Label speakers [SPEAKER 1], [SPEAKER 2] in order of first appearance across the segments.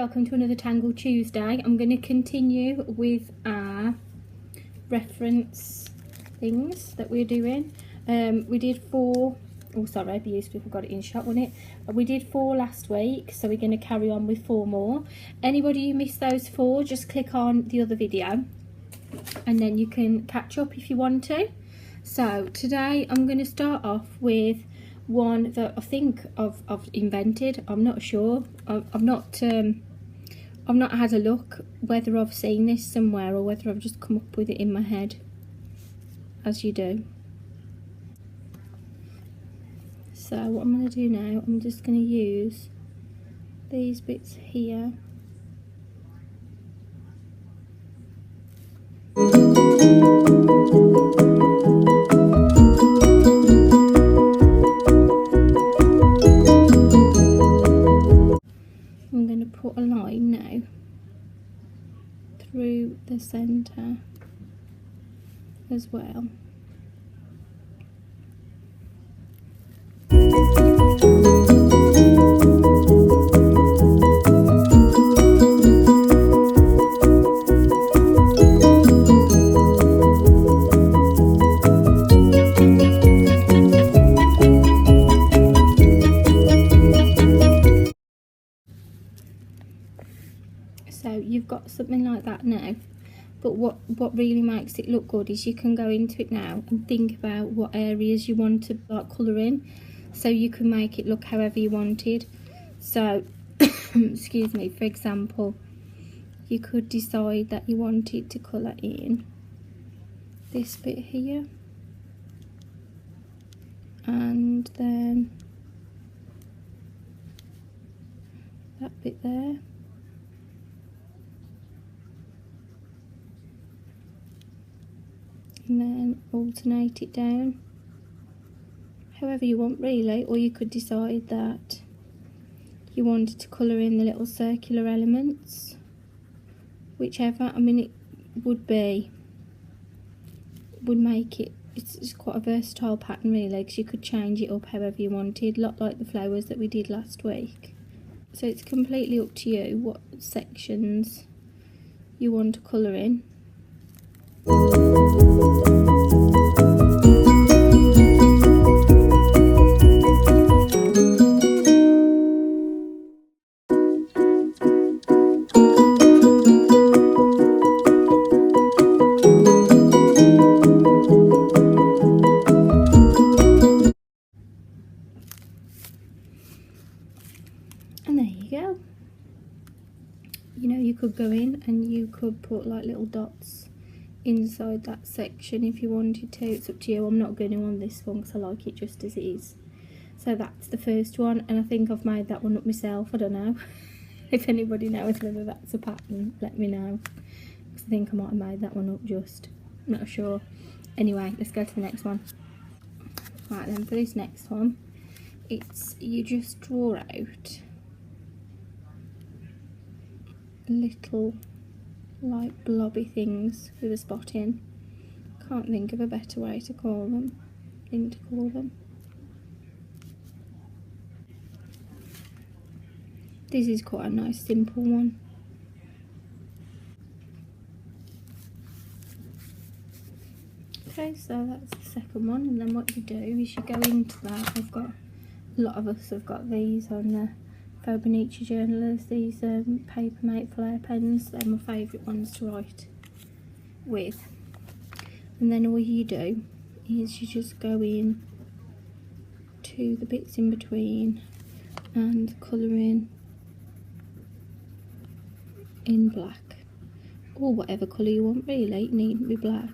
[SPEAKER 1] welcome to another Tangle Tuesday. I'm going to continue with our reference things that we're doing. We did 4, oh sorry, I'd be used to if I got it in shot, wasn't it? We did 4 last week, so we're going to carry on with 4 more. Anybody who missed those 4, just click on the other video and then you can catch up if you want to. So today I'm going to start off with one that I think I've invented. I'm not sure. I've not had a look whether I've seen this somewhere or whether I've just come up with it in my head, as you do. So what I'm going to do now, I'm just going to use these bits here. I'm going to put a line now through the centre as well. So you've got something like that now, but what really makes it look good is you can go into it now and think about what areas you want to like colour in, so you can make it look however you wanted. So excuse me, for example, you could decide that you wanted to colour in this bit here and then that bit there. And then alternate it down however you want really, or you could decide that you wanted to colour in the little circular elements, whichever. I mean, it would make it, it's quite a versatile pattern really, because you could change it up however you wanted, a lot like the flowers that we did last week. So it's completely up to you what sections you want to colour in. And there you go. You know, you could go in and you could put like little dots inside that section if you wanted to. It's up to you. I'm not going to on this one because I like it just as it is. So that's the first one, and I think I've made that one up myself. I don't know. If anybody knows whether that's a pattern, let me know, because I think I might have made that one up just. I'm not sure. Anyway, let's go to the next one. Right then, for this next one, it's you just draw out little like blobby things with a spot in. Can't think of a better way to call them. This is quite a nice simple one. Okay, so that's the second one, and then what you do is you go into that. I've got, a lot of us have got these on the Fauxbonichi journalers, these Papermate Flare pens. They're my favourite ones to write with. And then all you do is you just go in to the bits in between and colour in black, or whatever colour you want really. It needn't be black.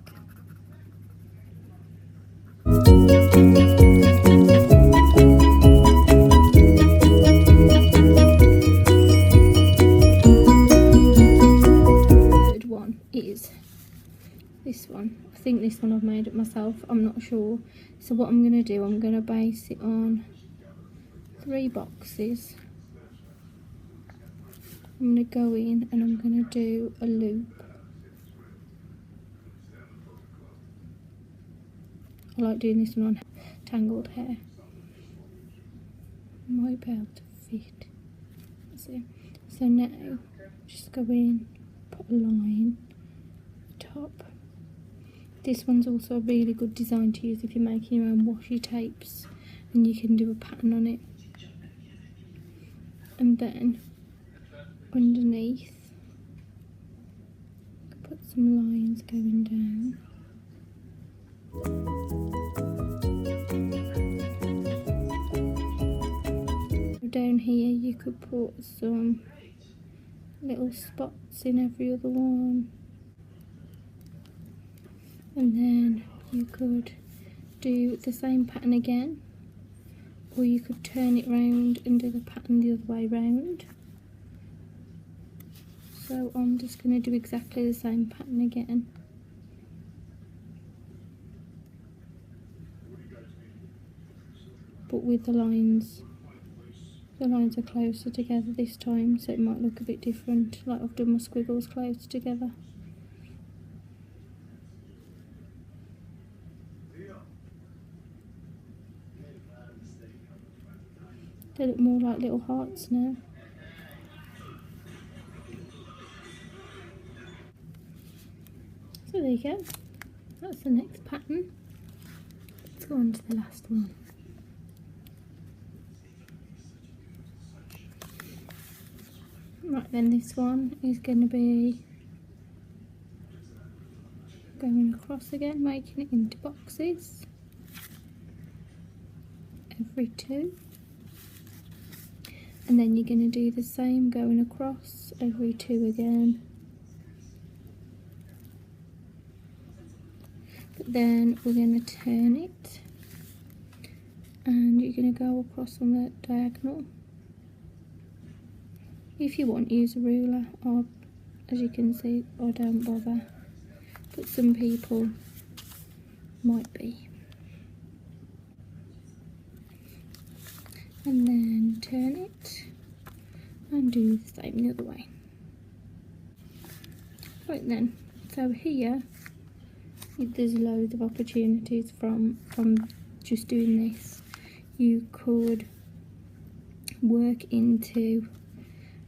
[SPEAKER 1] This one. I think this one I've made up myself, I'm not sure. So what I'm going to do, I'm going to base it on 3 boxes. I'm going to go in and I'm going to do a loop. I like doing this one on tangled hair. Might be able to fit. See? So now just go in, put a line top. This one's also a really good design to use if you're making your own washi tapes, and you can do a pattern on it. And then underneath, put some lines going down. Down here you could put some little spots in every other one, and then you could do the same pattern again, or you could turn it round and do the pattern the other way round. So I'm just going to do exactly the same pattern again. But with the lines are closer together this time, so it might look a bit different, like I've done my squiggles close together. They look more like little hearts now. So there you go, that's the next pattern. Let's go on to the last one. Right then, this one is going to be going across again, making it into boxes every 2, and then you're going to do the same going across every 2 again. But then we're going to turn it, and you're going to go across on the diagonal. If you want, use a ruler, or as you can see, I don't bother, but some people might be. And then turn it and do the same the other way. Right then, so here there's loads of opportunities from just doing this. You could work into,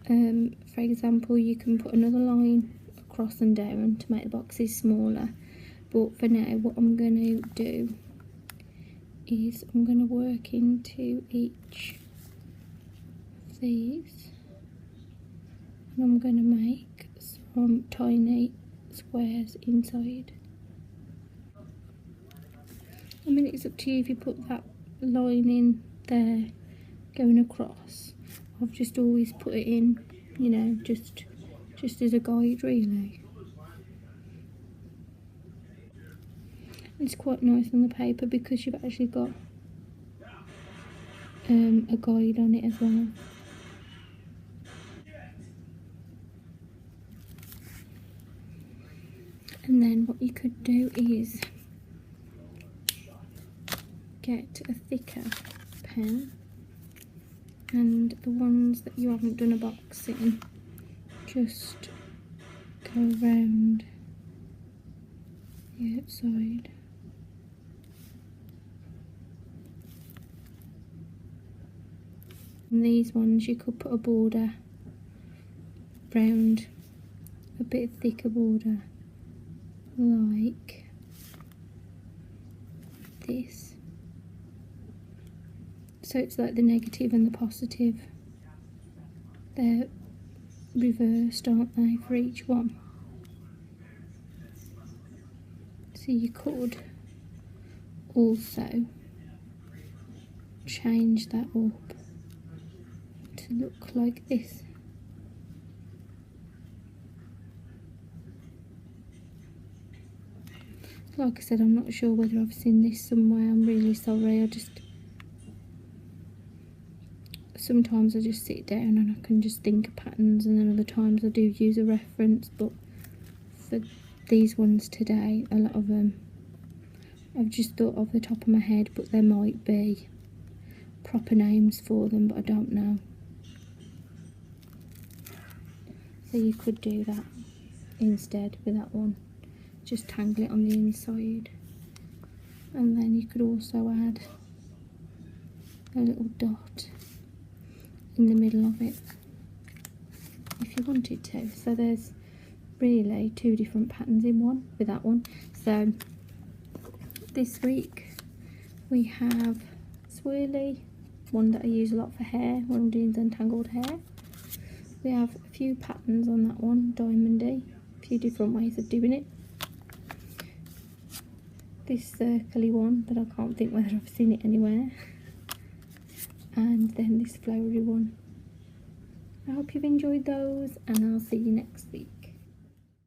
[SPEAKER 1] for example, you can put another line across and down to make the boxes smaller, but for now what I'm going to do is I'm going to work into each of these, and I'm going to make some tiny squares inside. I mean, it's up to you if you put that line in there going across. I've just always put it in, you know, just as a guide really. It's quite nice on the paper because you've actually got a guide on it as well. And then what you could do is get a thicker pen, and the ones that you haven't done a box in, just go around the outside. And these ones you could put a border round, a bit thicker border, like this. So it's like the negative and the positive. They're reversed, aren't they, for each one? So you could also change that up to look like this. Like I said, I'm not sure whether I've seen this somewhere. I'm really sorry. Sometimes I just sit down and I can just think of patterns, and then other times I do use a reference, but for these ones today, a lot of them I've just thought off the top of my head, but there might be proper names for them, but I don't know. So you could do that instead with that one, just tangle it on the inside, and then you could also add a little dot in the middle of it. we wanted to. So there's really 2 different patterns in one with that one. So this week we have swirly, one that I use a lot for hair when I'm doing the untangled hair. We have a few patterns on that one, diamondy, a few different ways of doing it. This circly one that I can't think whether I've seen it anywhere, and then this flowery one. I hope you've enjoyed those, and I'll see you next week.